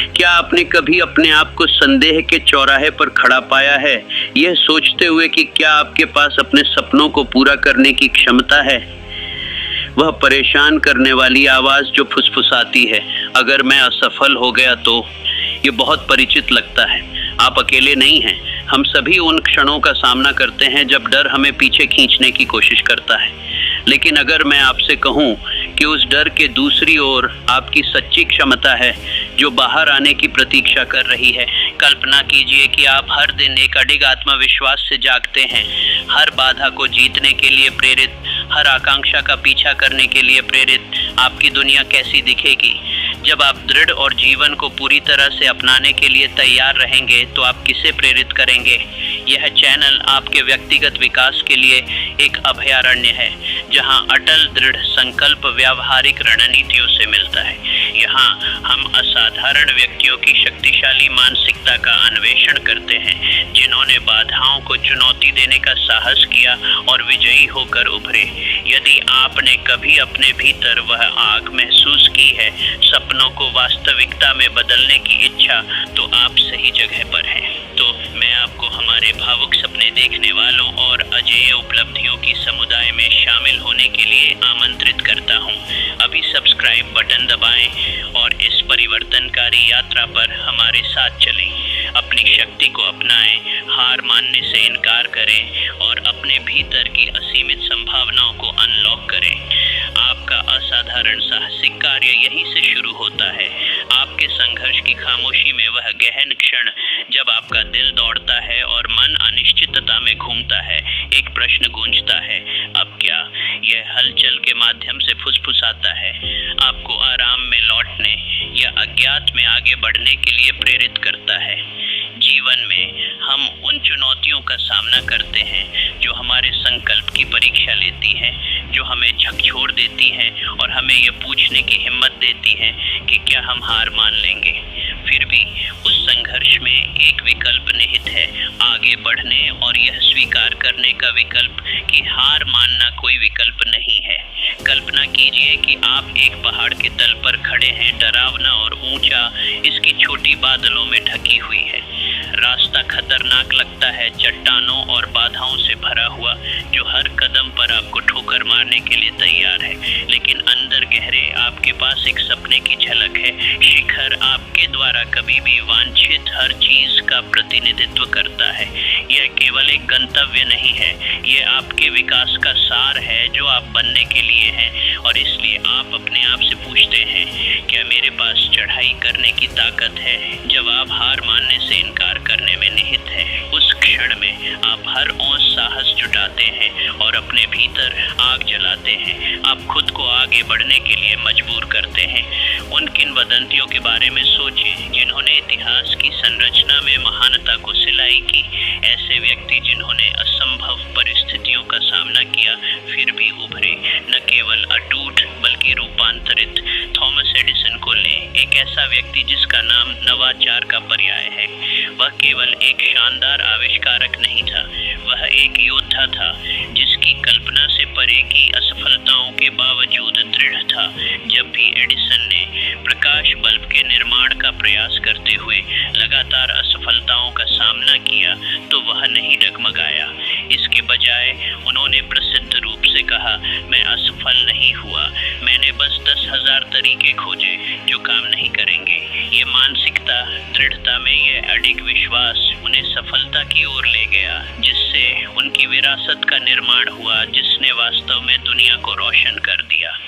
क्या आपने कभी अपने आप को संदेह के चौराहे पर खड़ा पाया है, यह सोचते हुए कि क्या आपके पास अपने सपनों को पूरा करने की क्षमता है? वह परेशान करने वाली आवाज़ जो फुसफुसाती है, अगर मैं असफल हो गया तो। ये बहुत परिचित लगता है। आप अकेले नहीं हैं। हम सभी उन क्षणों का सामना करते हैं जब डर हमें पीछे खींचने की कोशिश करता है। लेकिन अगर मैं आपसे कहूं कि उस डर के दूसरी ओर आपकी सच्ची क्षमता है जो बाहर आने की प्रतीक्षा कर रही है। कल्पना कीजिए कि आप हर दिन एक अडिग आत्मविश्वास से जागते हैं, हर बाधा को जीतने के लिए प्रेरित, हर आकांक्षा का पीछा करने के लिए प्रेरित। आपकी दुनिया कैसी दिखेगी? जब आप दृढ़ और जीवन को पूरी तरह से अपनाने के लिए तैयार रहेंगे तो आप किसे प्रेरित करेंगे? यह चैनल आपके व्यक्तिगत विकास के लिए एक अभयारण्य है, जहां अटल दृढ़ संकल्प व्यावहारिक रणनीतियों से मिलता है। यहाँ हम असाधारण व्यक्तियों की शक्तिशाली मानसिकता का अन्वेषण करते हैं, जिन्होंने बाधाओं को चुनौती देने का साहस किया और विजयी होकर उभरे। यदि आपने कभी अपने भीतर वह आग महसूस की है, सपनों को वास्तविकता में बदलने की इच्छा, तो आप सही जगह पर हैं। तो मैं आपको हमारे भावुक सपने देखने वालों और अजेय उपलब्धियों की समुदाय में शामिल होने के लिए आमंत्रित करता हूं। अभी सब्सक्राइब बटन दबाएं और इस परिवर्तनकारी यात्रा पर हमारे साथ चलें। अपनी शक्ति को अपनाएं, हार मानने से इनकार करें और अपने भीतर की असीमित संभावनाओं को अनलॉक करें। आपका असाधारण साहसिक कार्य यहीं से शुरू होता है। आपके संघर्ष की खामोशी में वह गहन क्षण जब आपका दिल दौड़ता है और मन अनिश्चितता में घूमता है, एक प्रश्न गूंजता है, अब क्या? यह हलचल के माध्यम से फुसफुसाता है, आपको आराम में लौटने या अज्ञात में आगे बढ़ने के लिए प्रेरित करता है। जीवन में हम उन चुनौतियों का सामना करते हैं जो हमारे संकल्प की परीक्षा लेती हैं, जो हमें झकझोर देती हैं और हमें यह पूछने की हिम्मत देती हैं कि क्या हम हार मान लेंगे। फिर भी उस संघर्ष में एक विकल्प निहित है, आगे बढ़ने और यह स्वीकार करने का विकल्प कि हार मानना कोई विकल्प नहीं है। कल्पना कीजिए कि आप एक पहाड़ के तल पर खड़े हैं, डरावना और ऊंचा, इसकी छोटी बादलों में ढकी हुई है। रास्ता खतरनाक लगता है, चट्टानों और बाधाओं से भरा हुआ, जो हर कदम पर आपको ठोकर मारने के लिए तैयार है। लेकिन अंदर गहरे आपके पास एक सपने की झलक है। शिखर आपके द्वारा कभी भी वांछित हर चीज का प्रतिनिधित्व करता है। यह केवल एक गंतव्य नहीं है, यह आपके विकास का सार है जो आप बनने के लिए हैं। और इसलिए आप अपने आप से पूछते हैं, क्या मेरे पास चढ़ाई करने की ताकत है? जवाब हार मानने से इनकार करने में निहित है। उस क्षण में आप हर औंस साहस जुटाते हैं और अपने भीतर आग जलाते हैं। आप खुद को आगे बढ़ने के लिए मजबूर करते हैं। उन किंवदंतियों के बारे में सोचें जिन्होंने इतिहास की संरचना में महानता को सिलाई की। ऐसे व्यक्ति जिन्होंने असंभव परिस्थितियों का सामना किया, फिर भी उभरे, न केवल अटूट बल्कि रूपांतरित। थॉमस एडिसन को लें, एक ऐसा व्यक्ति जिसका नाम नवाचार का पर्याय है। वह केवल एक शानदार आविष्कारक नहीं था, वह एक योद्धा था जिसकी कल्पना से परे की असफलताओं के बावजूद दृढ़ था। जब भी एडिसन ने प्रकाश बल्ब के निर्माण का प्रयास करते हुए लगातार असफलताओं का सामना किया, तो वह नहीं डगमगाया। इसके बजाय उन्होंने प्रसिद्ध रूप से कहा, मैं असफल नहीं हुआ, मैंने बस 10,000 तरीके खोजे जो काम नहीं करेंगे। ये मानसिकता, दृढ़ता में यह अडिग विश्वास उन्हें सफलता की ओर ले गया, जिससे उनकी विरासत का निर्माण हुआ, जिसने वास्तव में दुनिया को रोशन कर दिया।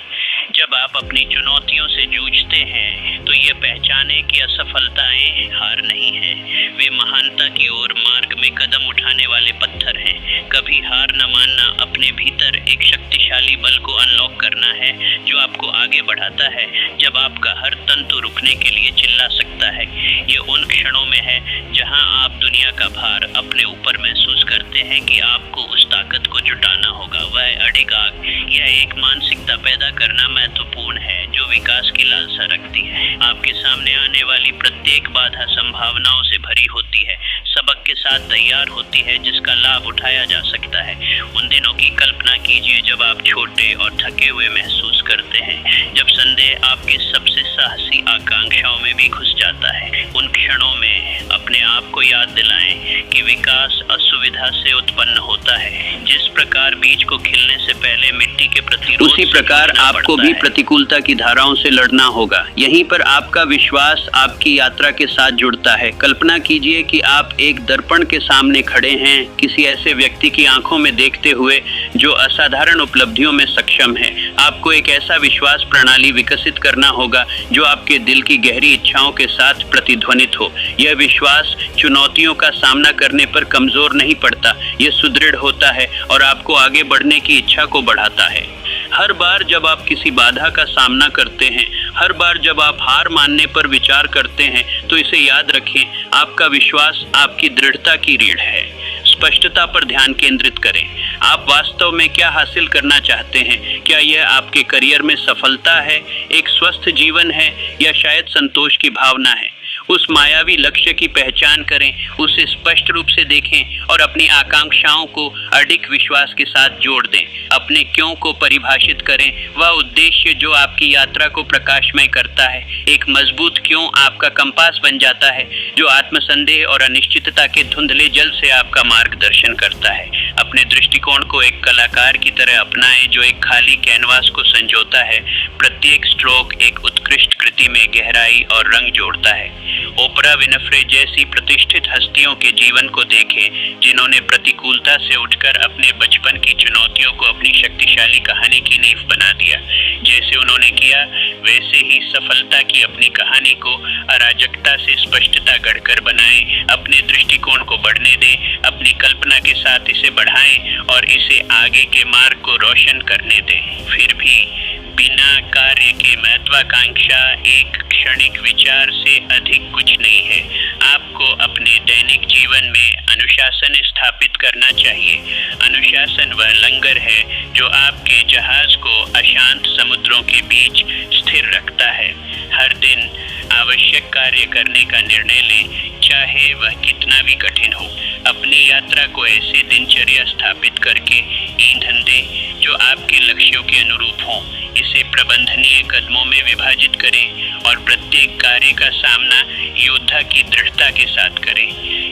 जब आप अपनी चुनौतियों से जूझते हैं तो ये पहचाने कि असफलताएं हार नहीं हैं, वे महानता की ओर मार्ग में कदम उठाने वाले पत्थर हैं। कभी हार न मानना अपने भीतर एक शक्तिशाली बल को अनलॉक करना है जो आपको आगे बढ़ाता है जब आपका हर तंतु रुकने के लिए चिल्ला सकता है। ये उन क्षणों में है जहां आप दुनिया का भार अपने ऊपर महसूस करते हैं कि आपको उस ताकत को जुटाना होगा। वह अडिग आग, यह एक मानसिकता पैदा करना महत्वपूर्ण है जो विकास की लालसा रखती है। आपके सामने आने वाली प्रत्येक बाधा संभावनाओं से भरी होती है। सबक के साथ तैयार होती है जिसका लाभ उठाया जा सकता है। उन दिनों की कल्पना कीजिए जब आप छोटे और थके हुए महसूस करते हैं, जब संदेह आपके सबसे साहसी आकांक्षाओं में भी घुस जाता है। उन क्षणों में अपने आप को याद दिलाएं कि विकास असुविधा से उत्पन्न होता है। जिस प्रकार बीज को खिलने से पहले मिट्टी के प्रतिरोध उसी प्रकार आपको भी प्रतिकूलता की धाराओं से लड़ना होगा। यहीं पर आपका विश्वास आपकी यात्रा के साथ जुड़ता है। कल्पना कीजिए कि आप एक दर्पण के सामने खड़े हैं, किसी ऐसे व्यक्ति की आंखों में देखते हुए जो असाधारण उपलब्धियों में सक्षम है। आपको एक ऐसा विश्वास प्रणाली विकसित करना होगा जो आपके दिल की गहरी इच्छाओं के साथ प्रतिध्वनित हो। यह विश्वास चुनौतियों का सामना करने पर कमजोर नहीं पड़ता, यह सुदृढ़ होता है और आपको आगे बढ़ने की इच्छा को बढ़ाता है। हर बार जब आप किसी बाधा का सामना करते हैं, हर बार जब आप हार मानने पर विचार करते हैं, तो इसे याद रखें, आपका विश्वास आपकी दृढ़ता की रीढ़ है। स्पष्टता पर ध्यान केंद्रित करें। आप वास्तव में क्या हासिल करना चाहते हैं? क्या यह आपके करियर में सफलता है, एक स्वस्थ जीवन है, या शायद संतोष की भावना है? उस मायावी लक्ष्य की पहचान करें, उसे स्पष्ट रूप से देखें और अपनी आकांक्षाओं को अडिग विश्वास के साथ जोड़ दें। अपने क्यों को परिभाषित करें, वह उद्देश्य जो आपकी यात्रा को प्रकाशमय करता है। एक मजबूत क्यों आपका कंपास बन जाता है, जो आत्मसंदेह और अनिश्चितता के धुंधले जल से आपका मार्गदर्शन करता है। अपने दृष्टिकोण को एक कलाकार की तरह अपनाएं जो एक खाली कैनवास को संजोता है। प्रत्येक स्ट्रोक एक उत्कृष्ट कृति में गहराई और रंग जोड़ता है। ओपरा विनफ्रे जैसी प्रतिष्ठित हस्तियों के जीवन को देखें जिन्होंने प्रतिकूलता से उठकर अपने बचपन की चुनौतियों को अपनी शक्तिशाली कहानी की नींव बना दिया। जैसे उन्होंने किया वैसे ही सफलता की अपनी कहानी को अराजकता से स्पष्टता गढ़कर बनाएं। अपने दृष्टिकोण को बढ़ने दें, अपनी कल्पना के साथ इसे बढ़ाएं और इसे आगे के मार्ग को रोशन करने दें। फिर भी बिना कार्य के महत्वाकांक्षा एक क्षणिक विचार से अधिक कुछ नहीं है। आपको अपने दैनिक जीवन में अनुशासन स्थापित करना चाहिए। अनुशासन वह लंगर है जो आपके जहाज को अशांत समुद्रों के बीच स्थिर रखता है। हर दिन आवश्यक कार्य करने का निर्णय लें, चाहे वह कितना भी कठिन हो। अपनी यात्रा को ऐसे दिनचर्या स्थापित करके ईंधन दें जो आपके लक्ष्यों के अनुरूप हों। इसे प्रबंधनीय कदमों में विभाजित करें और प्रत्येक कार्य का सामना योद्धा की दृढ़ता के साथ करें।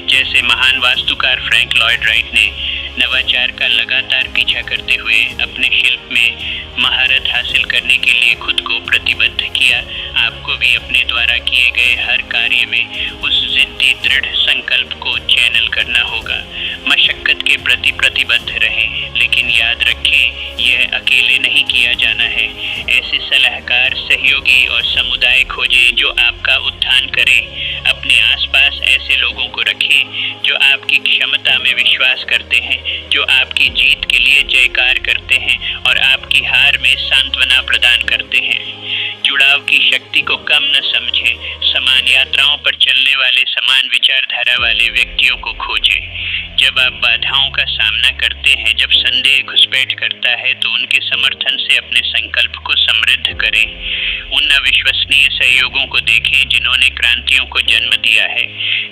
जैसे महान वास्तुकार फ्रैंक लॉयड राइट ने नवाचार का लगातार पीछा करते हुए अपने शिल्प में महारत हासिल करने के लिए खुद को प्रतिबद्ध किया, आपको भी अपने द्वारा किए गए हर कार्य में उस जिद्दी दृढ़ संकल्प को चैनल करना होगा। मशक्कत के प्रति प्रतिबद्ध रहें, लेकिन याद रखें यह अकेले नहीं किया जाना है। ऐसे सलाहकार, सहयोगी और समुदाय खोजें जो आपका उत्थान करें। अपने आसपास ऐसे लोगों को रखें जो आपकी क्षमता में विश्वास करते हैं, जो आपकी जीत के लिए जयकार करते हैं और आपकी हार में सांत्वना प्रदान करते हैं। जुड़ाव की शक्ति को कम न समझें। समान यात्राओं पर चलने वाले समान विचारधारा वाले व्यक्तियों को खोजें। जब आप बाधाओं का सामना करते हैं, जब संदेह घुसपैठ करता है, तो उनके समर्थन से अपने संकल्प को समृद्ध करें। उन अविश्वसनीय सहयोगों को देखें जिन्होंने क्रांतियों को जन्म दिया है।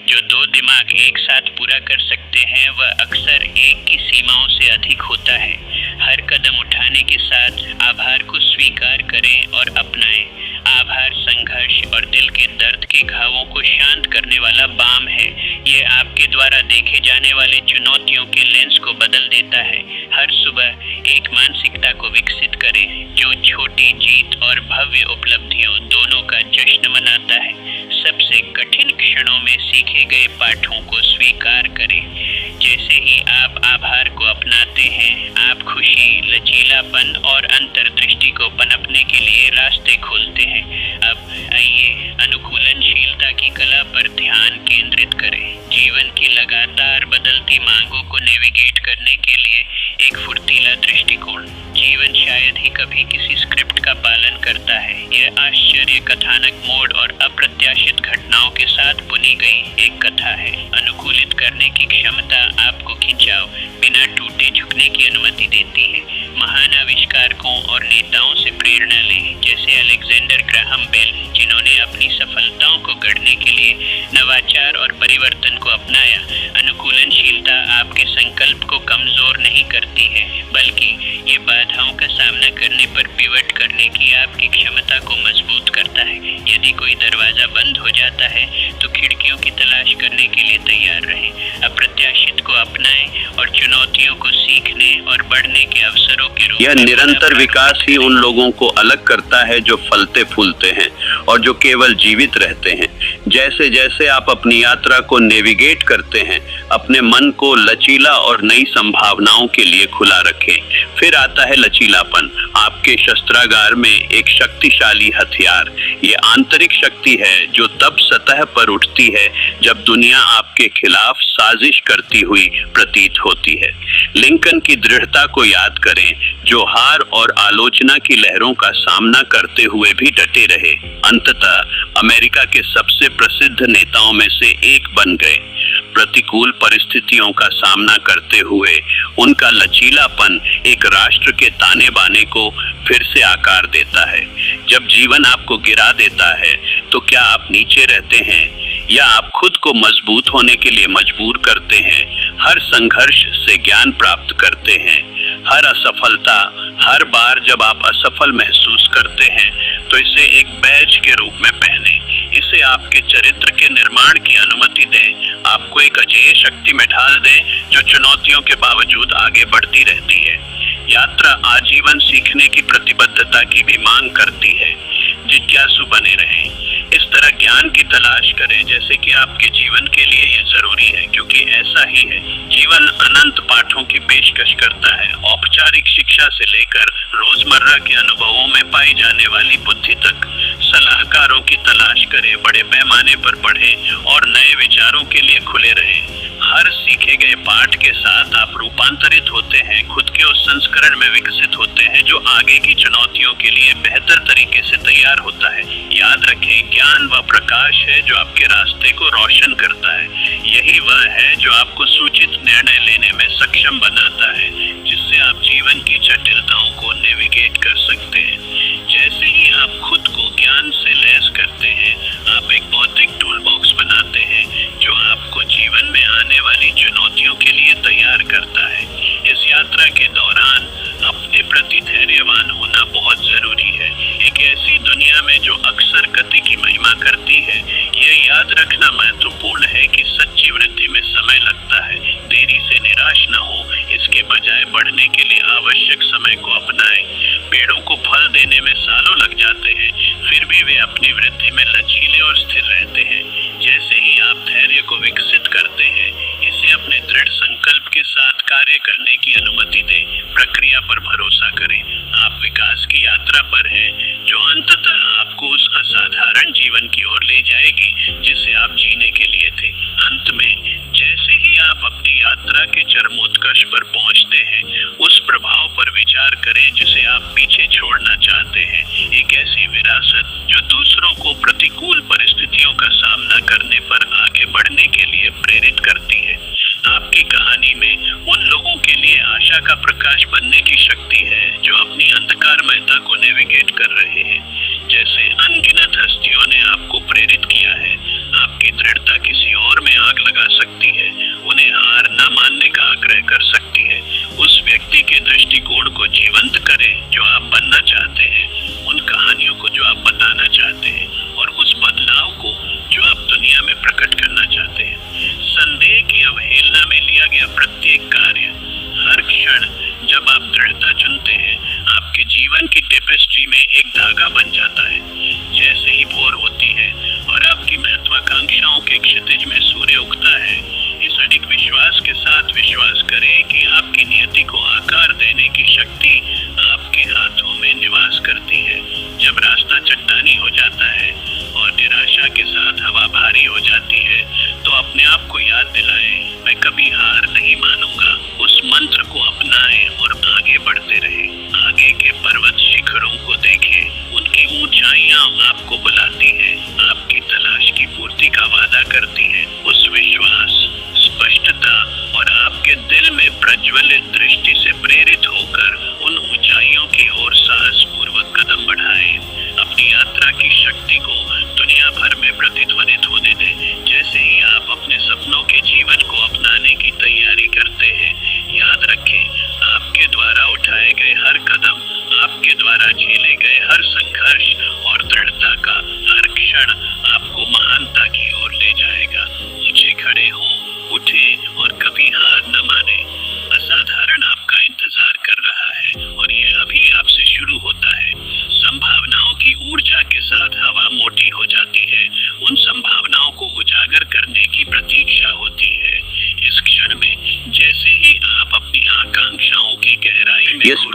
जो दो दिमाग एक साथ पूरा कर सकते हैं, वह अक्सर एक की सीमाओं से अधिक होता है। हर कदम उठाने के साथ आभार को स्वीकार करें और अपनाएं। आभार संघर्ष और दिल के दर्द के घावों को शांत करने वाला बाम है। यह आपके द्वारा देखे जाने वाले चुनौतियों के लेंस को बदल देता है। हर सुबह एक मानसिकता को विकसित करें जो छोटी जीत और भव्य उपलब्धियों दोनों का जश्न मनाता है। सबसे कठिन क्षणों में सीखे गए पाठों को स्वीकार करें। जैसे ही आप आभार को अपनाते हैं, आप खुशी, लचीलापन और अंतर्दृष्टि को पनपने के लिए रास्ते खोलते हैं। अब आइए अनुकूलनशीलता की कला पर ध्यान केंद्रित करें। जीवन की लगातार बदलती मांगों को नेविगेट करने के लिए एक फुर्तीला दृष्टिकोण। जीवन शायद ही कभी किसी स्क्रिप्ट का पालन करता है। यह आश्चर्य, कथानक मोड और अप्रत्याशित घटनाओं के साथ बुनी गई एक कथा है। अनुकूलित करने की क्षमता आपको खिंचाव बिना टूटे झुकने की अनुमति देती है। महान आविष्कारकों और नेताओं से प्रेरणा लें, जैसे अलेक्जेंडर ग्राहम बेल, जिन्होंने अपनी सफलताओं को गढ़ने के लिए नवाचार और परिवर्तन को अपनाया। नहीं करती है, बल्कि ये बाधाओं का सामना करने पर पिवट करने की आपकी क्षमता को मजबूत करता है। यदि कोई दरवाजा बंद हो जाता है तो खिड़कियों की तलाश करने के लिए तैयार रहें। अप्रत्याशित को अपनाएं और चुनौतियों को सीखने और बढ़ने के अवसरों के रूप में। यह निरंतर विकास ही उन लोगों को अलग करता है जो फलते फूलते हैं और जो केवल जीवित रहते हैं। जैसे जैसे आप अपनी यात्रा को नेविगेट करते हैं, अपने मन को लचीला और नई संभावनाओं के लिए खुला रखें। फिर आता है लचीलापन, आपके शस्त्रागार में एक शक्तिशाली हथियार। ये आंतरिक शक्ति है जो तब सतह पर उठती है जब दुनिया आपके खिलाफ साजिश करती हुई प्रतीत होती है। लिंकन की दृढ़ता को याद करें, जो हार और आलोचना की लहरों का सामना करते हुए भी डटे रहे। अंततः अमेरिका के सबसे प्रसिद्ध नेताओं में से एक बन गए। प्रतिकूल परिस्थितियों का सामना करते हुए उनका लचीलापन एक राष्ट्र के ताने बाने को फिर से आकार देता है। जब जीवन आपको गिरा देता है तो क्या आप नीचे रहते हैं या आप खुद को मजबूत होने के लिए मजबूर करते हैं? हर संघर्ष से ज्ञान प्राप्त करते हैं। हर असफलता, हर बार जब आप असफल महसूस करते हैं तो इसे एक बैज के रूप में पहने। इसे आपके चरित्र के निर्माण की अनुमति दें। आपको एक अजेय शक्ति में ढाल दें जो चुनौतियों के बावजूद आगे बढ़ती रहती है। यात्रा आजीवन सीखने की प्रतिबद्धता की भी मांग करती है। जिज्ञासु बने रहें। इस तरह ज्ञान की तलाश करें जैसे कि आपके जीवन के लिए यह जरूरी है, क्योंकि ऐसा ही है। जीवन अनंत पाठों की पेशकश करता है। औपचारिक शिक्षा से लेकर रोजमर्रा के अनुभवों में पाई जाने वाली बुद्धि तक। सलाहकारों की तलाश करें, बड़े पैमाने पर पढ़ें और नए विचारों के लिए खुले रहें। हर सीखे गए पाठ के साथ आप रूपांतरित होते हैं, खुद के उस संस्करण में विकसित होते हैं जो आगे की चुनौतियों के लिए बेहतर तरीके से तैयार होता है। याद रखें, ज्ञान वह प्रकाश है जो आपके रास्ते को रोशन करता है। यही वह है जो आपको सूचित निर्णय लेने में सक्षम बनाता है, जिससे आप जीवन की जटिलताओं को नेविगेट कर सकते हैं। जैसे ही आप खुद को ज्ञान से लैस करते हैं, आप एक बौद्धिक टूल बॉक्स बनाते हैं जो आपको जीवन में आने वाली चुनौतियों के लिए तैयार करता है। इस यात्रा के दौरान अपने प्रति धैर्यवान होना बहुत जरूरी है। एक ऐसी दुनिया में जो अक्सर गति की महिमा करती है, यह याद रखना महत्वपूर्ण है कि सच्ची वृद्धि में समय लगता है। देरी से निराश न हो, इसके बजाय बढ़ने के लिए आवश्यक समय को अपनाएं। पेड़ों को फल देने में सालों लग जाते हैं, फिर भी वे अपनी वृद्धि में लचीले और स्थिर रहते हैं। जैसे ही आप धैर्य को विकसित करते हैं, इसे अपने दृढ़ संकल्प के साथ कार्य करने की अनुमति दें। प्रक्रिया पर भरोसा करें। आप विकास की यात्रा पर हैं, जो अंततः आपको उस असाधारण जीवन की ओर ले जाएगी जिसे आप जीने के लिए थे। अंत में, जैसे ही आप अपनी यात्रा के चरमोत्कर्ष पर पहुंचते हैं, उस प्रभाव पर विचार करें जिसे आप पीछे छोड़ना चाहते हैं। एक ऐसी विरासत जो दूसरों को प्रतिकूल परिस्थितियों का सामना करने पर आगे बढ़ने के लिए प्रेरित करती है। आपकी कहानी में उन लोगों के लिए आशा का प्रकाश बनने की शक्ति है जो अपनी अंधकारमयता को नेविगेट कर रहे हैं। जैसे अनगिनत हस्तियों ने आपको प्रेरित किया है, आपकी दृढ़ता किसी और में आग लगा सकती है, उन्हें हार न मानने का आग्रह कर सकती है। उस व्यक्ति के दृष्टिकोण को जीवंत करें जो आप बनना चाहते हैं, उन कहानियों को जो आप बताना चाहते हैं और उस बदलाव को जो आप दुनिया में प्रकट करना चाहते हैं। संदेह की अवहेलना में लिया गया प्रत्येक कार्य, हर क्षण जब आप दृढ़ता चुनते हैं, आपके जीवन की टेपेस्ट्री में एक धागा बन जाता है। जैसे ही भोर होती है और आपकी महत्वाकांक्षाओं के क्षितिज में सूर्य उगता है, इस अडिग विश्वास के साथ विश्वास करें कि आपकी नियति को आकार देने की शक्ति आपके हाथों में निवास करती है। जब रास्ता चट्टानी हो जाता है और निराशा के साथ हवा भारी हो जाती है, तो अपने आप को याद दिलाएं, मैं कभी हार नहीं मानूंगा। उस मंत्र को अपनाएं और आगे बढ़ते रहें। आगे के पर्वत शिखरों को देखें, उनकी ऊंचाइयां आपको बुलाती हैं, आपकी तलाश की पूर्ति का वादा करती हैं। उस विश्वास, स्पष्टता और आपके दिल में प्रज्वलित दृष्टि से प्रेरित होकर उन ऊंचाइयों की ओर साहसपूर्वक कदम बढ़ाएं। अपनी यात्रा की शक्ति को दुनिया भर में प्रतिध्वनित होने दें। जैसे ही आप अपने सपनों के जीवन को अपनाने की तैयारी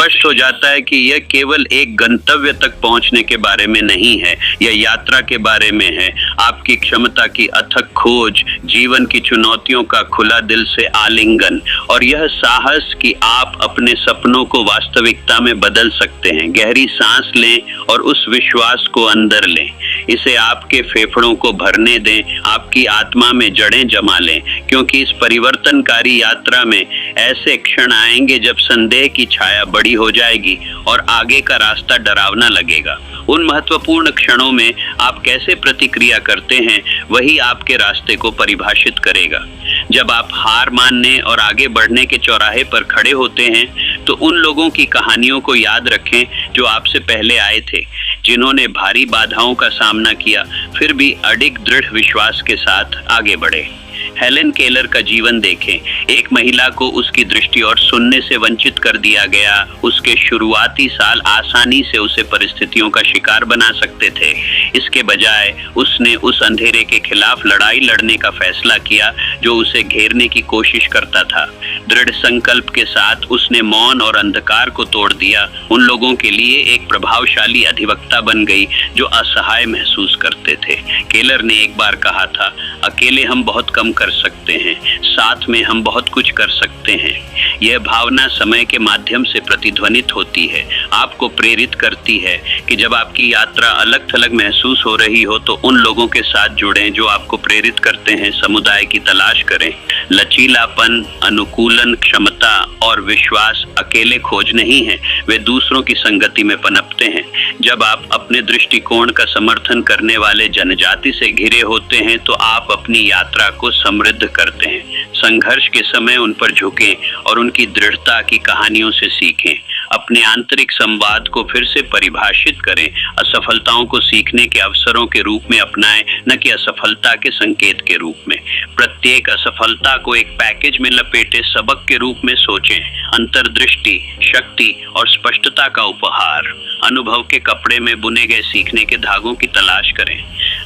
स्पष्ट हो जाता है कि यह केवल एक गंतव्य तक पहुंचने के बारे में नहीं है, यह यात्रा के बारे में है। आपकी क्षमता की अथक खोज, जीवन की चुनौतियों का खुला दिल से आलिंगन, और यह साहस कि आप अपने सपनों को वास्तविकता में बदल सकते हैं। गहरी सांस लें और उस विश्वास को अंदर लें। इसे आपके फेफड़ों को भरने दें, आपकी आत्मा में जड़ें जमा लें, क्योंकि इस परिवर्तनकारी यात्रा में ऐसे क्षण आएंगे जब संदेह की छाया बड़ी हो जाएगी और आगे का रास्ता डरावना लगेगा। उन महत्वपूर्ण क्षणों में आप कैसे प्रतिक्रिया करते हैं, वही आपके रास्ते को परिभाषित करेगा। जब आप हार मानने और आगे बढ़ने के चौराहे पर खड़े होते हैं, तो उन लोगों की कहानियों को याद रखें जो आपसे पहले आए थे, जिन्होंने भारी बाधाओं का सामना किया, फिर भी अडिग दृढ़ विश्वास के साथ आगे बढ़े। हेलेन केलर का जीवन देखें। एक महिला को उसकी दृष्टि और सुनने से वंचित कर दिया गया। उसके शुरुआती साल आसानी से उसे परिस्थितियों का शिकार बना सकते थे। इसके बजाय उसने उस अंधेरे के खिलाफ लड़ाई लड़ने का फैसला किया जो उसे घेरने की कोशिश करता था। दृढ़ संकल्प के साथ उसने मौन और अंधकार को तोड़ दिया। उन लोगों के लिए एक प्रभावशाली अधिवक्ता बन गई जो असहाय महसूस करते थे। केलर ने एक बार कहा था, अकेले हम बहुत कम कर सकते हैं, साथ में हम बहुत कुछ कर सकते हैं। यह भावना समय के माध्यम से प्रतिध्वनित होती है, आपको प्रेरित करती है कि जब आपकी यात्रा अलग थलग महसूस हो रही हो तो उन लोगों के साथ जुड़ें जो आपको प्रेरित करते हैं। समुदाय की तलाश करें। लचीलापन, अनुकूलन, क्षमता और विश्वास अकेले खोज नहीं है, वे दूसरों की संगति में पनपते हैं। जब आप अपने दृष्टिकोण का समर्थन करने वाले जनजाति से घिरे होते हैं तो आप अपनी यात्रा को समृद्ध करते हैं। संघर्ष के समय उन पर झुकें और उनकी दृढ़ता की कहानियों से सीखें। अपने आंतरिक संवाद को फिर से परिभाषित करें। असफलताओं को सीखने के अवसरों के रूप में अपनाएं, न कि असफलता के संकेत के रूप में। प्रत्येक असफलता को एक पैकेज में लपेटे सबक के रूप में सोचें। अंतर्दृष्टि, शक्ति और स्पष्टता का उपहार। अनुभव के कपड़े में बुने गए सीखने के धागों की तलाश करें।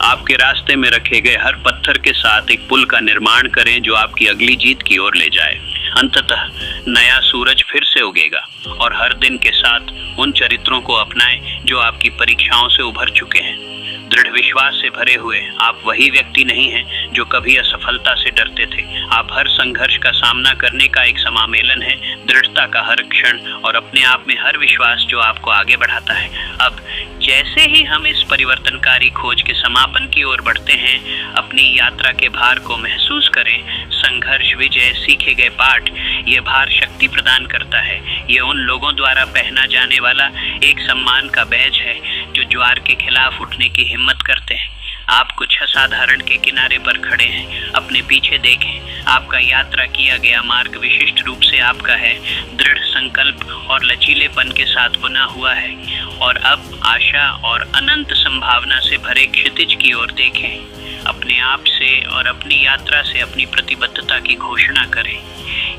आपके रास्ते में रखे गए हर पत्थर के साथ एक पुल का निर्माण करें जो आपकी अगली जीत की ओर ले जाए। अंततः नया सूरज फिर से उगेगा और हर दिन के साथ उन चरित्रों को अपनाएं जो आपकी परीक्षाओं से उभर चुके हैं। दृढ़ विश्वास से भरे हुए आप वही व्यक्ति नहीं हैं जो कभी असफलता से डरते थे। आप हर संघर्ष का सामना करने का एक समामेलन है, दृढ़ता का हर क्षण और अपने आप में हर विश्वास जो आपको आगे बढ़ाता है। अब जैसे ही हम इस परिवर्तनकारी खोज के समापन की ओर बढ़ते हैं, अपनी यात्रा के भार को महसूस करें। संघर्ष, विजय, सीखे गए पाठ, ये भार शक्ति प्रदान करता है। ये उन लोगों द्वारा पहना जाने वाला एक सम्मान का बैज है जो ज्वार के खिलाफ उठने की हिम्मत करते हैं। आप कुछ असाधारण के किनारे पर खड़े हैं। अपने पीछे देखें। आपका यात्रा किया गया मार्ग विशिष्ट रूप से आपका है, दृढ़ संकल्प और लचीलेपन के साथ बुना हुआ है। और अब आशा और अनंत संभावना से भरे क्षितिज की ओर देखें। अपने आप से और अपनी यात्रा से अपनी प्रतिबद्धता की घोषणा करें।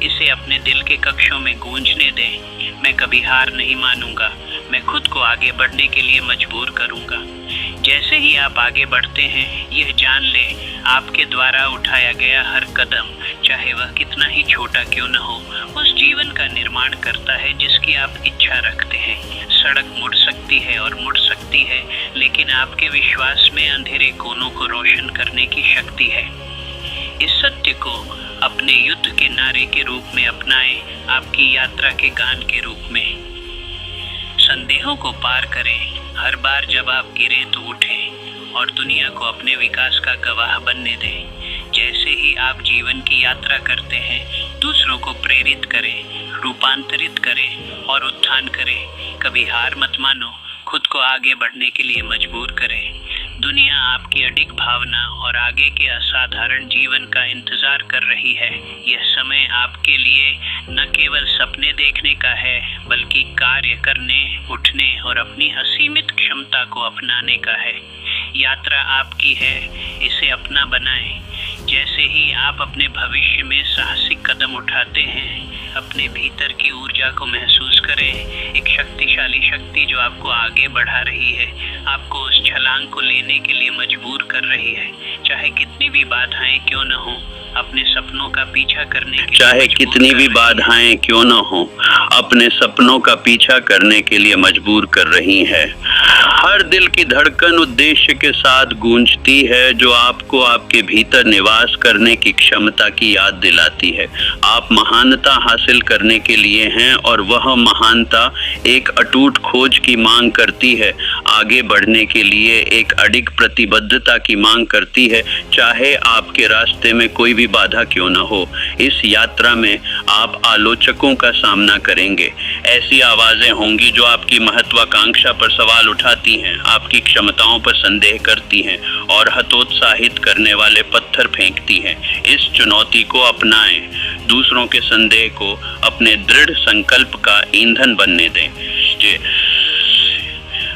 इसे अपने दिल के कक्षों में गूंजने दें। मैं कभी हार नहीं मानूंगा, मैं खुद को आगे बढ़ने के लिए मजबूर करूंगा। जैसे ही आप आगे बढ़ते हैं, यह जान लें, आपके द्वारा उठाया गया हर कदम, चाहे वह कितना ही छोटा क्यों न हो, उस जीवन का निर्माण करता है जिसकी आप इच्छा रखते हैं। सड़क मुड़ सकती है और मुड़ सकती है, लेकिन आपके विश्वास में अंधेरे कोनों को रोशन करने की शक्ति है। इस सत्य को अपने युद्ध के नारे के रूप में अपनाएं, आपकी यात्रा के गान के रूप में। संदेहों को पार करें। हर बार जब आप गिरें तो उठें और दुनिया को अपने विकास का गवाह बनने दें। जैसे ही आप जीवन की यात्रा करते हैं, दूसरों को प्रेरित करें, रूपांतरित करें और उत्थान करें। कभी हार मत मानो, खुद को आगे बढ़ने के लिए मजबूर करें। दुनिया आपकी अडिग भावना और आगे के असाधारण जीवन का इंतजार कर रही है। यह समय आपके लिए न केवल सपने देखने का है, बल्कि कार्य करने, उठने और अपनी असीमित क्षमता को अपनाने का है। यात्रा आपकी है, इसे अपना बनाएं। जैसे ही आप अपने भविष्य में साहसिक कदम उठाते हैं, अपने भीतर की ऊर्जा को महसूस करें। एक शक्तिशाली शक्ति जो आपको आगे बढ़ा रही है, आपको उस छलांग को लेने के लिए मजबूर कर रही है। चाहे कितनी भी बाधाएं क्यों न हो, अपने सपनों का पीछा करने के चाहे कितनी भी बाधाएं क्यों न हो, अपने सपनों का पीछा करने के लिए मजबूर कर रही है। हर दिल की धड़कन उद्देश्य के साथ गूंजती है, जो आपको आपके भीतर निवास करने की क्षमता की याद दिलाती है। आप महानता हासिल करने के लिए हैं और वह महानता एक अटूट खोज की मांग करती है, आगे बढ़ने के लिए एक अडिग प्रतिबद्धता की मांग करती है, चाहे आपके रास्ते में कोई भी बाधा क्यों न हो। इस यात्रा में आप आलोचकों का सामना करेंगे। ऐसी आवाजें होंगी जो आपकी महत्वाकांक्षा पर सवाल उठाती हैं, आपकी क्षमताओं पर संदेह करती हैं और हतोत्साहित करने वाले पत्थर फेंकती हैं। इस चुनौती को अपनाएं, दूसरों के संदेह को अपने दृढ़ संकल्प का ईंधन बनने दें।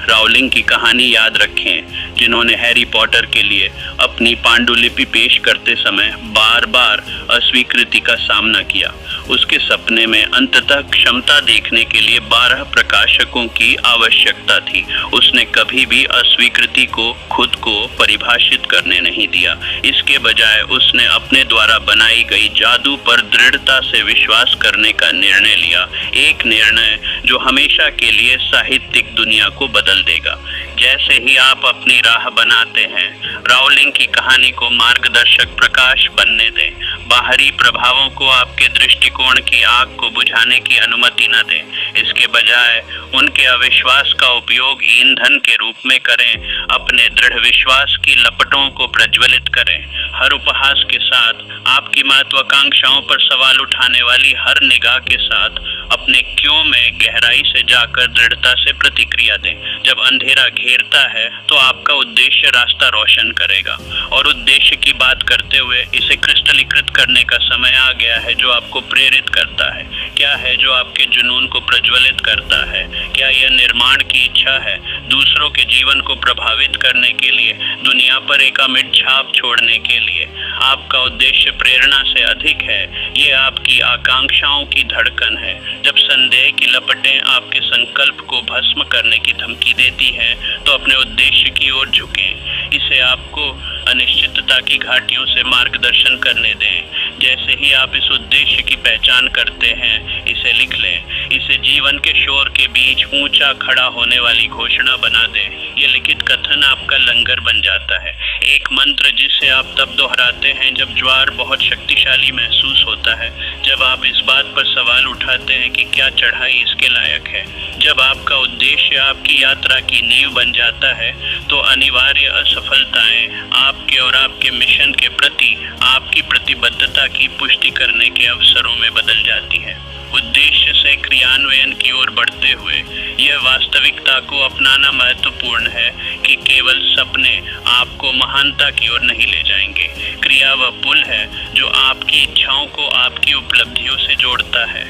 राउलिंग की कहानी याद रखें, जिन्होंने हैरी पॉटर के लिए अपनी पांडुलिपि पेश करते समय बार बार अस्वीकृति का सामना किया। उसके सपने में अंततः क्षमता देखने के लिए 12 प्रकाशकों की आवश्यकता थी। उसने कभी भी अस्वीकृति को खुद को परिभाषित करने नहीं दिया। इसके बजाय उसने अपने द्वारा बनाई गई जादू पर दृढ़ता से विश्वास करने का निर्णय लिया, एक निर्णय जो हमेशा के लिए साहित्यिक दुनिया को बदल देगा। जैसे ही आप अपनी राह बनाते हैं, राउलिंग की कहानी को मार्गदर्शक प्रकाश बनने दें। बाहरी प्रभावों को आपके दृष्टिकोण की आग को बुझाने की अनुमति न दें। इसके बजाय उनके अविश्वास का उपयोग ईंधन के रूप में करें। अपने दृढ़ विश्वास की लपटों को प्रज्वलित करें। हर उपहास के साथ, आपकी महत्वाकांक्षाओं पर सवाल उठाने वाली हर निगाह के साथ अपने क्यों में गहराई से जाकर दृढ़ता से प्रतिक्रिया दें। जब अंधेरा घेरता है तो आपका उद्देश्य रास्ता रोशन करेगा, और उद्देश्य की बात करते हुए इसे क्रिस्टलीकृत करने का समय आ गया है। जो आपको प्रेरित करता है, क्या है जो आपके जुनून को प्रज्वलित करता है? क्या यह निर्माण की इच्छा है, दूसरों के जीवन को प्रभावित करने के लिए, दुनिया पर एक अमिट छाप छोड़ने के लिए? आपका उद्देश्य प्रेरणा से अधिक है, ये आपकी आकांक्षाओं की धड़कन है। जब संदेह की लपटें आपके संकल्प को भस्म करने की धमकी देती हैं, तो अपने उद्देश्य की ओर झुकें। इसे आपको अनिश्चितता की घाटियों से मार्गदर्शन करने दें। जैसे ही आप इस उद्देश्य की पहचान करते हैं, इसे लिख लें। इसे जीवन के शोर के बीच ऊंचा खड़ा होने वाली घोषणा बना दें। ये लिखित कथन आपका लंगर बन जाता है, एक मंत्र जिसे आप तब दोहराते हैं जब ज्वार बहुत शक्तिशाली महसूस होता है, जब आप इस बात पर सवाल उठाते हैं कि क्या चढ़ाई इसके लायक है। जब आपका उद्देश्य आपकी यात्रा की नींव बन जाता है, तो अनिवार्य असफलताएं आपके और आपके मिशन के प्रति आपकी प्रतिबद्धता की पुष्टि करने के अवसरों में बदल जाती है। उद्देश्य से क्रियान्वयन की ओर बढ़ते हुए यह वास्तविकता को अपनाना महत्वपूर्ण है कि केवल सपने आपको महानता की ओर नहीं ले जाएंगे। क्रिया वह पुल है जो आपकी इच्छाओं को आपकी उपलब्धियों से जोड़ता है।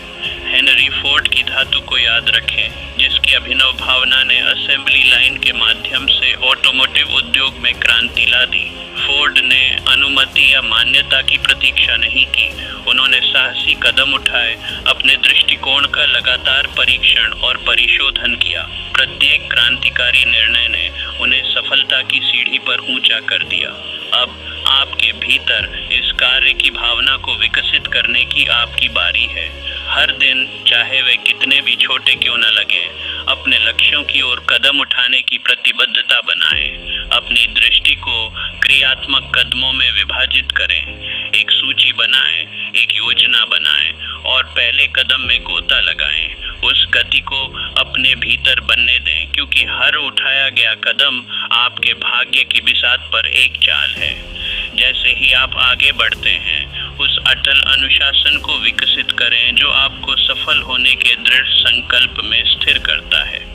हेनरी फोर्ड की धातु को याद रखें, जिसकी अभिनव भावना ने असेंबली लाइन के माध्यम से ऑटोमोटिव उद्योग में क्रांति ला दी। फोर्ड ने अनुमति या मान्यता की प्रतीक्षा नहीं की, उन्होंने साहसी कदम उठाए, अपने दृष्टिकोण का लगातार परीक्षण और परिशोधन किया। प्रत्येक क्रांतिकारी निर्णय ने उन्हें सफलता की सीढ़ी पर ऊंचा कर दिया। अब आपके भीतर इस कार्य की भावना को विकसित करने की आपकी बारी है। हर दिन, चाहे वे कितने भी छोटे क्यों न लगे, अपने लक्ष्यों की ओर कदम उठाने की प्रतिबद्धता बनाएं। अपनी दृष्टि को क्रियात्मक कदमों में विभाजित करें। एक सूची बनाएं, एक योजना बनाएं और पहले कदम में गोता लगाएं। उस गति को अपने भीतर बनने दें, क्योंकि हर उठाया गया कदम आपके भाग्य की बिसात पर एक चाल है। जैसे ही आप आगे बढ़ते हैं, उस अटल अनुशासन को विकसित करें जो आपको सफल होने के दृढ़ संकल्प में स्थिर करता है।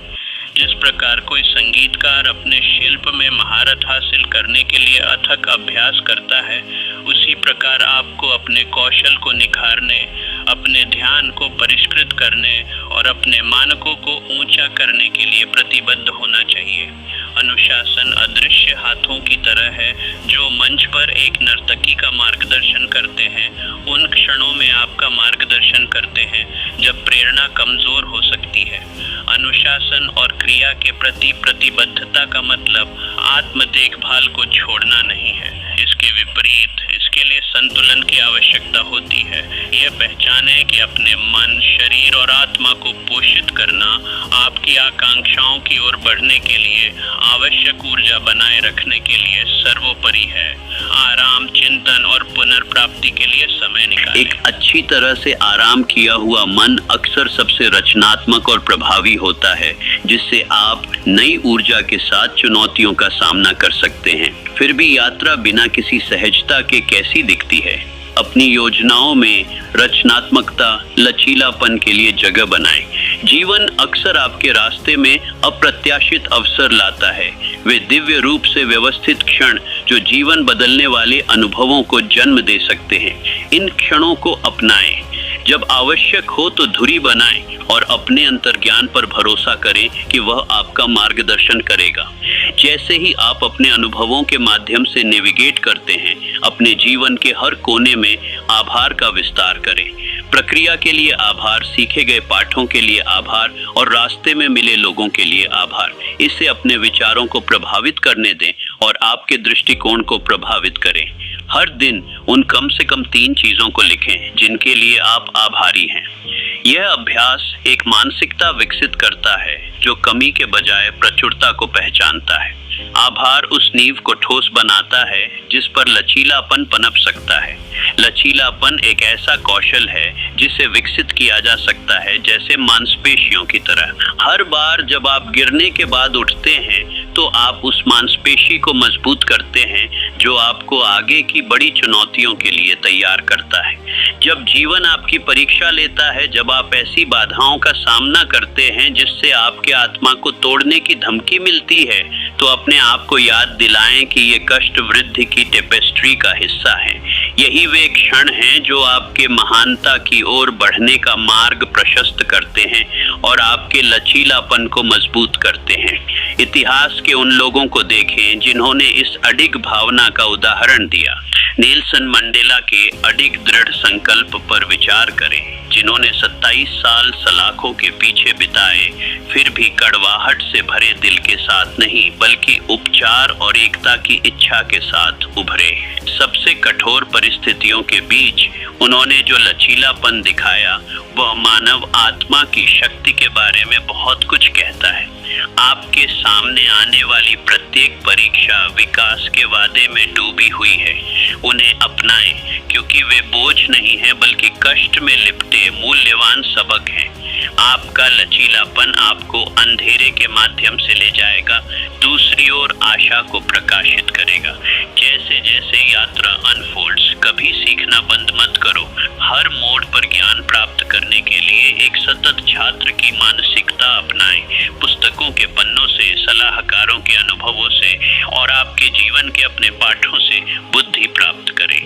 जिस प्रकार कोई संगीतकार अपने शिल्प में महारत हासिल करने के लिए अथक अभ्यास करता है, उसी प्रकार आपको अपने कौशल को निखारने, अपने ध्यान को परिष्कृत करने और अपने मानकों को ऊंचा करने के लिए प्रतिबद्ध होना चाहिए। अनुशासन अदृश्य हाथों की तरह है जो मंच पर एक नर्तकी का मार्गदर्शन करते हैं। उन क्षणों में आपका मार्गदर्शन करते हैं जब प्रेरणा कमजोर हो सकती है। अनुशासन और क्रिया के प्रति प्रतिबद्धता का मतलब आत्म देखभाल को छोड़ना नहीं है। इसके विपरीत, इसके इसके लिए संतुलन की आवश्यकता होती है। यह पहचाने कि अपने मन, शरीर और आत्मा को पोषित करना आपकी आकांक्षाओं की ओर बढ़ने के लिए आवश्यक ऊर्जा बनाए रखने के लिए सर्वोपरि है। आराम, चिंतन और पुनर्प्राप्ति के लिए समय निकालें। एक अच्छी तरह से आराम किया हुआ मन अक्सर सबसे रचनात्मक और प्रभावी होता है, जिससे आप नई ऊर्जा के साथ चुनौतियों का सामना कर सकते हैं। फिर भी यात्रा बिना किसी सहजता के कैसी दिखती है? अपनी योजनाओं में रचनात्मकता, लचीलापन के लिए जगह बनाएं। जीवन अक्सर आपके रास्ते में अप्रत्याशित अवसर लाता है। वे दिव्य रूप से व्यवस्थित क्षण जो जीवन बदलने वाले अनुभवों को जन्म दे सकते हैं। इन क्षणों को अपनाएं। जब आवश्यक हो तो धुरी बनाएं और अपने अंतर्ज्ञान पर भरोसा करें कि वह आपका मार्गदर्शन करेगा। जैसे ही आप अपने अनुभवों के माध्यम से नेविगेट करते हैं, अपने जीवन के हर कोने में आभार का विस्तार करें। प्रक्रिया के लिए आभार, सीखे गए पाठों के लिए आभार और रास्ते में मिले लोगों के लिए आभार। इससे अपने विचारों को प्रभावित करने दें और आपके दृष्टिकोण को प्रभावित करें। हर दिन उन कम से कम 3 चीजों को लिखें जिनके लिए आप आभारी हैं। यह अभ्यास एक मानसिकता विकसित करता है जो कमी के बजाय प्रचुरता को पहचानता है। आभार उस नींव को ठोस बनाता है जिस पर लचीलापन पनप सकता है। लचीलापन एक ऐसा कौशल है जिसे विकसित किया जा सकता है जैसे मांसपेशियों की तरह। हर बार जब आप गिरने के बाद उठते हैं तो आप उस मांसपेशी को मजबूत करते हैं जो आपको आगे की बड़ी चुनौतियों के लिए तैयार करता है। जब जीवन आपकी परीक्षा लेता है, जब आप ऐसी बाधाओं का सामना करते हैं जिससे आपके आत्मा को तोड़ने की धमकी मिलती है, तो अपने आप को याद दिलाएं कि ये कष्ट वृद्धि की टेपेस्ट्री का हिस्सा है। यही वे क्षण हैं जो आपके महानता की ओर बढ़ने का मार्ग प्रशस्त करते हैं और आपके लचीलापन को मजबूत करते हैं। इतिहास के उन लोगों को देखें जिन्होंने इस अडिग भावना का उदाहरण दिया। नेल्सन मंडेला के अडिग दृढ़ संकल्प पर विचार करें, जिन्होंने 27 साल सलाखों के पीछे बिताए, फिर भी कड़वाहट से भरे दिल के साथ नहीं बल्कि उपचार और एकता की इच्छा के साथ उभरे। सबसे कठोर परिस्थितियों के बीच उन्होंने जो लचीलापन दिखाया वह मानव आत्मा की शक्ति के बारे में बहुत कुछ कहता है। आपके सामने आने वाली प्रत्येक परीक्षा विकास के वादे में डूबी हुई है। उन्हें अपनाएं, क्योंकि वे बोझ नहीं है बल्कि कष्ट में लिपटे मूल्यवान सबक हैं। आपका लचीलापन आपको अंधेरे के माध्यम से ले जाएगा, दूसरी ओर आशा को प्रकाशित करेगा। जैसे जैसे यात्रा अनफोल्ड्स, कभी सीखना बंद मत करो। हर मोड़ पर ज्ञान प्राप्त करने के लिए एक सतत छात्र की मानसिकता अपनाएं। पुस्तकों के पन्नों से, सलाहकारों के अनुभवों से और आपके जीवन के अपने पाठों से बुद्धि प्राप्त करें।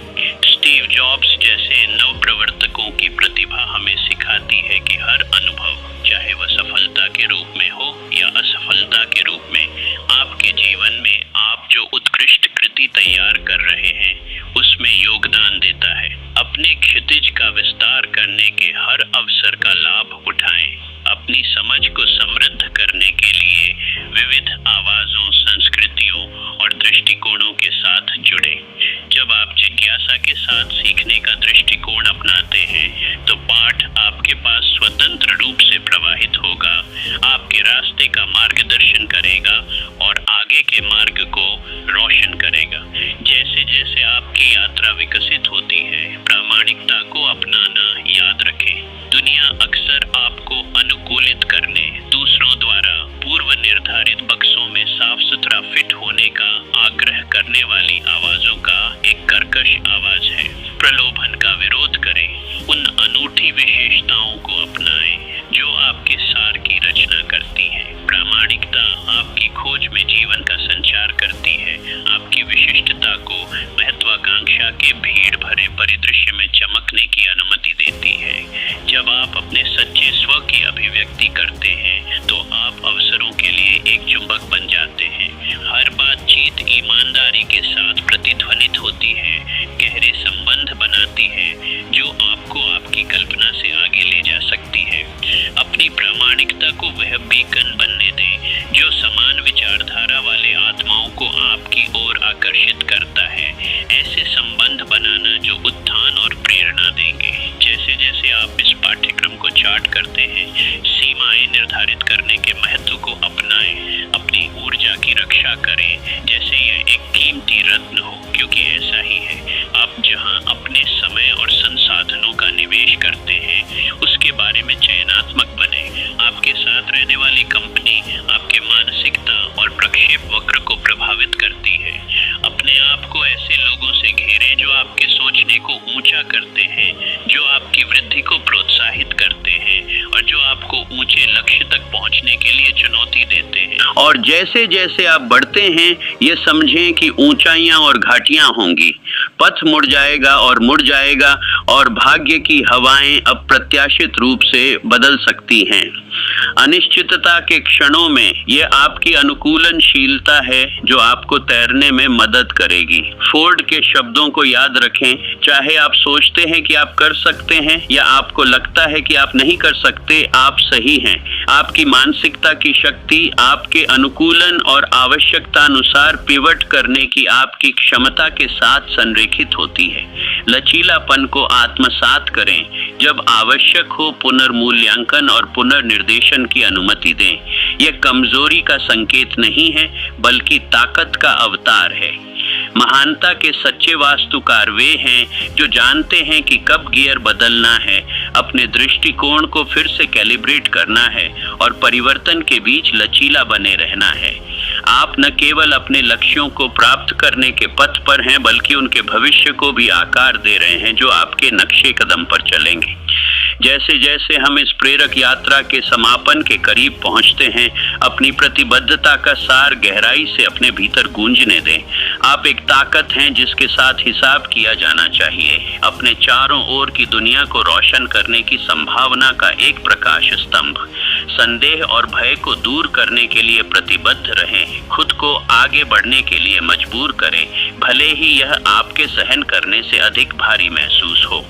स्टीव जॉब्स जैसे नव प्रवर्तकों की प्रतिभा हमें सिखाती है कि हर अनुभव, चाहे वह सफलता के रूप में हो या असफलता के रूप में, आपके जीवन में आप जो उत्कृष्ट कृति तैयार कर रहे हैं उसमें योगदान देता है। अपने क्षितिज का विस्तार करने के हर अवसर का लाभ उठाएं। अपनी समझ को समृद्ध करने के लिए विविध आवाजों, संस्कृतियों और दृष्टिकोणों के साथ जुड़ें। जब आप जिज्ञासा के साथ सीखने का दृष्टिकोण अपनाते हैं तो पाठ आपके पास स्वतंत्र रूप से प्रवाहित होगा, आपके रास्ते का मार्गदर्शन करेगा और आगे के मार्ग को रोशन करेगा। जैसे जैसे आपकी यात्रा विकसित होती है, प्रामाणिकता को अपनाना याद रखें। दुनिया अक्सर आपको अनुकूलित करने, दूसरों द्वारा पूर्व निर्धारित बक्सों में साफ सुथरा फिट होने का आग्रह करने वाली आवाजों का एक कर्कश आवाज है। प्रलोभन का विरोध करें, उन अनूठी विशेषताओं को अपनाएं जो आपके सार की रचना करती हैं। प्रामाणिकता आपकी खोज में जीवन का संचार करती है, आपकी विशिष्टता को महत्वाकांक्षा के भीड़ भरे परिदृश्य में चमकने की अनुमति देती है। जब आप अपने सच्चे स्व की अभिव्यक्ति करते हैं तो आप अवसरों के लिए एक चुंबक बन जाते हैं। हर बातचीत ईमानदारी के साथ प्रतिध्वनित होती है, गहरे संबंध बनाती है जो आपको आपकी कल्पना से आगे ले जा सकती है। अपनी प्रामाणिकता को वह बीकन बनने दें जो समान विचारधारा वाले आत्माओं को आपकी ओर आकर्षित करता है। ऐसे संबंध बनाना स्टार्ट करते हैं। सीमाएं निर्धारित करने के महत्व को अपनाएं, अपनी ऊर्जा की रक्षा करें जैसे यह एक कीमती रत्न हो, क्योंकि ऐसा ही है। आप जहां अपने समय और संसाधनों का निवेश करते हैं उसके बारे में चयनात्मक बने। आपके साथ रहने वाली कंपनी आपके मानसिकता और प्रक्षेप वक्र को प्रभावित करती है। अपने आप को ऐसे लोगों से घेरें जो आपके सोचने को ऊंचा करते हैं, जो आपकी वृद्धि को प्रोत्साहित करते हैं और जो आपको ऊंचे लक्ष्य तक पहुंचने के लिए चुनौती देते हैं। और जैसे जैसे आप बढ़ते हैं ये समझें कि ऊंचाइयां और घाटियां होंगी, पथ मुड़ जाएगा और भाग्य की हवाएं अप्रत्याशित रूप से बदल सकती हैं। अनिश्चितता के क्षणों में ये आपकी अनुकूलनशीलता है जो आपको तैरने में मदद करेगी। फोर्ड के शब्दों को याद रखें, चाहे आप सोचते हैं कि आप कर सकते हैं या आपको लगता है कि आप नहीं कर सकते, आप सही हैं। आपकी मानसिकता की शक्ति आपके अनुकूलन और आवश्यकता अनुसार पिवट करने की आपकी क्षमता के साथ संरेखित होती है। लचीलापन को आत्मसात करें, जब आवश्यक हो पुनर्मूल्यांकन और पुनर्निर्देशन की अनुमति दें। यह कमजोरी का संकेत नहीं है बल्कि ताकत का अवतार है। महानता के सच्चे वास्तुकार वे हैं जो जानते हैं कि कब गियर बदलना है, अपने दृष्टिकोण को फिर से कैलिब्रेट करना है और परिवर्तन के बीच लचीला बने रहना है। आप न केवल अपने लक्ष्यों को प्राप्त करने के पथ पर हैं बल्कि उनके भविष्य को भी आकार दे रहे हैं जो आपके नक्शे कदम पर चलेंगे। जैसे जैसे हम इस प्रेरक यात्रा के समापन के करीब पहुंचते हैं, अपनी प्रतिबद्धता का सार गहराई से अपने भीतर गूंजने दें। आप एक ताकत हैं जिसके साथ हिसाब किया जाना चाहिए। अपने चारों ओर की दुनिया को रोशन करने की संभावना का एक प्रकाश स्तंभ। संदेह और भय को दूर करने के लिए प्रतिबद्ध रहें, खुद को आगे बढ़ने के लिए मजबूर करें, भले ही यह आपके सहन करने से अधिक भारी महसूस हो।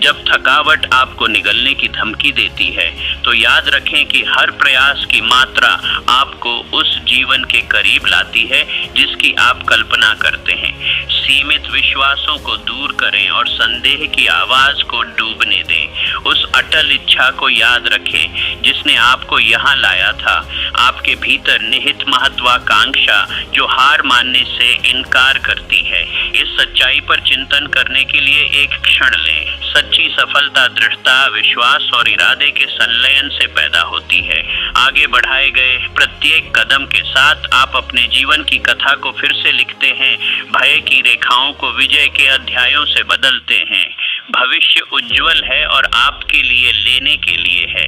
जब थकावट आपको निगलने की धमकी देती है तो याद रखें कि हर प्रयास की मात्रा आपको उस जीवन के करीब लाती है जिसकी आप कल्पना करते हैं। सीमित विश्वासों को दूर करें और संदेह की आवाज को डूबने दें। उस अटल इच्छा को याद रखें जिसने आपको यहाँ लाया था, आपके भीतर निहित महत्वाकांक्षा जो हार मानने से इनकार करती है। इस सच्चाई पर चिंतन करने के लिए एक क्षण लें। सच्ची सफलता दृढ़ता, विश्वास और इरादे के संलयन से पैदा होती है। आगे बढ़ाए गए प्रत्येक कदम के साथ आप अपने जीवन की कथा को फिर से लिखते हैं, भय की रेखाओं को विजय के अध्यायों से बदलते हैं। भविष्य उज्जवल है और आपके लिए लेने के लिए है।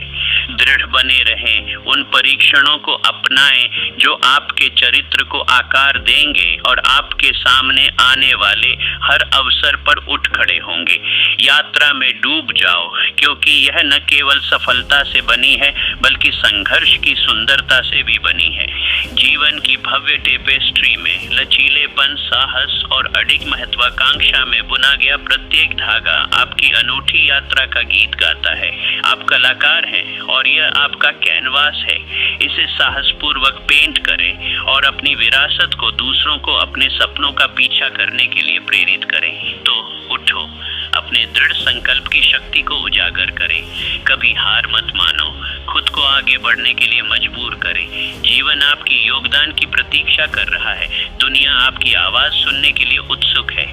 दृढ़ बने रहें, उन परीक्षणों को अपनाएं जो आपके चरित्र को आकार देंगे और आपके सामने आने वाले हर अवसर पर उठ खड़े होंगे। यात्रा में डूब जाओ, क्योंकि यह न केवल सफलता से बनी है बल्कि संघर्ष की सुंदरता से भी बनी है। जीवन की भव्य टेपेस्ट्री में लचीलेपन, साहस और अडिग महत्वाकांक्षा में बुना गया प्रत्येक धागा आपकी अनूठी यात्रा का गीत गाता है। आप कलाकार हैं और यह आपका कैनवास है। इसे साहसपूर्वक पेंट करें और अपनी विरासत को दूसरों को अपने सपनों का पीछा करने के लिए प्रेरित करें। तो उठो, अपने दृढ़ संकल्प की शक्ति को उजागर करें। कभी हार मत मानो, खुद को आगे बढ़ने के लिए मजबूर करें। जीवन आपकी योगदान की प्रतीक्षा कर रहा है। दुनिया आपकी आवाज सुनने के लिए उत्सुक है।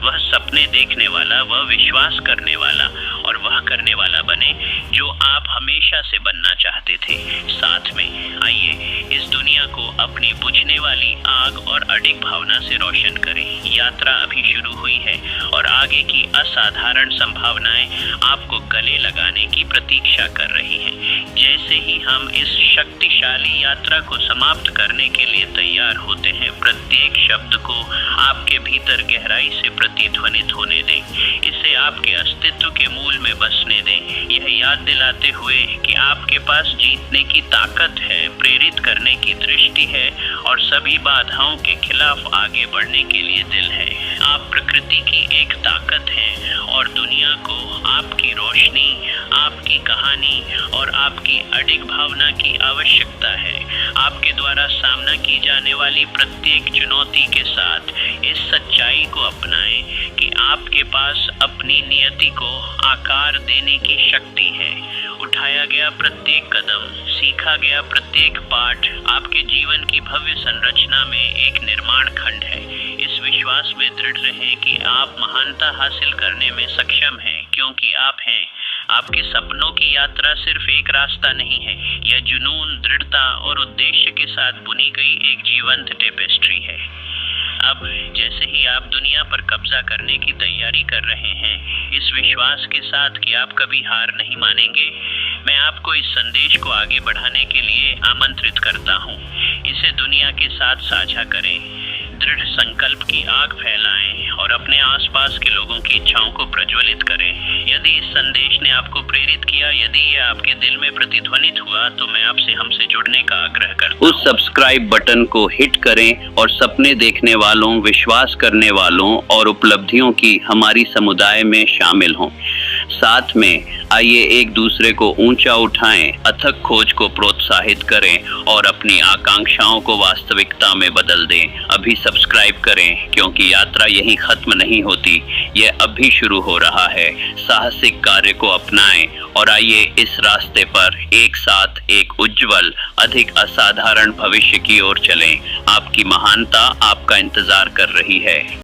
वह सपने देखने वाला, वह विश्वास करने वाला और वह करने वाला बने जो आप हमेशा से बनना चाहते थे। साथ में आइए इस दुनिया को अपनी बुझने वाली आग और अडिग भावना से रोशन करें। यात्रा अभी शुरू हुई है और आगे की असाधारण संभावनाएं आपको गले लगाने की प्रतीक्षा कर रही हैं। जैसे ही हम इस शक्तिशाली यात्रा को समाप्त करने के लिए तैयार होते हैं, प्रत्येक शब्द को आपके भीतर गहराई से प्रतिध्वनित होने दें। इसे आपके अस्तित्व के मूल में बसने दें, यह याद दिलाते हुए कि आपके पास जीतने की ताकत है, प्रेरित करने की दृष्टि है और सभी बाधाओं के खिलाफ आगे बढ़ने के लिए दिल है। आप प्रकृति की एक ताकत हैं और दुनिया को आपकी रोशनी, आपकी कहानी और आपकी अडिग भावना की आवश्यकता है। आपके द्वारा सामना की जाने वाली प्रत्येक चुनौती के साथ इस सच्चाई को अपनाएं कि आपके पास अपनी नियति को आकार देने की शक्ति है। उठा उठाया गया प्रत्येक कदम, सीखा गया प्रत्येक पाठ आपके जीवन की भव्य संरचना में एक निर्माण खंड है। इस विश्वास में दृढ़ रहें कि आप महानता हासिल करने में सक्षम हैं, क्योंकि आप हैं। आपके सपनों की यात्रा सिर्फ एक रास्ता नहीं है, यह जुनून, दृढ़ता और उद्देश्य के साथ बुनी गई एक जीवंत टेपेस्ट्री है। अब जैसे ही आप दुनिया पर कब्जा करने की तैयारी कर रहे हैं, इस विश्वास के साथ कि आप कभी हार नहीं मानेंगे, मैं आपको इस संदेश को आगे बढ़ाने के लिए आमंत्रित करता हूँ। इसे दुनिया के साथ साझा करें, दृढ़ संकल्प की आग फैलाएं और अपने आसपास के लोगों की इच्छाओं को प्रज्वलित करें। यदि इस संदेश ने आपको प्रेरित किया, यदि यह आपके दिल में प्रतिध्वनित हुआ, तो मैं आपसे हमसे जुड़ने का आग्रह करता हूं। उस सब्सक्राइब बटन को हिट करें और सपने देखने वालों, विश्वास करने वालों और उपलब्धियों की हमारी समुदाय में शामिल हों। साथ में आइए एक दूसरे को ऊंचा उठाएं, अथक खोज को प्रोत्साहित करें और अपनी आकांक्षाओं को वास्तविकता में बदल दें। अभी सब्सक्राइब करें, क्योंकि यात्रा यहीं खत्म नहीं होती, यह अभी शुरू हो रहा है। साहसिक कार्य को अपनाएं और आइए इस रास्ते पर एक साथ एक उज्जवल, अधिक असाधारण भविष्य की ओर चलें। आपकी महानता आपका इंतजार कर रही है।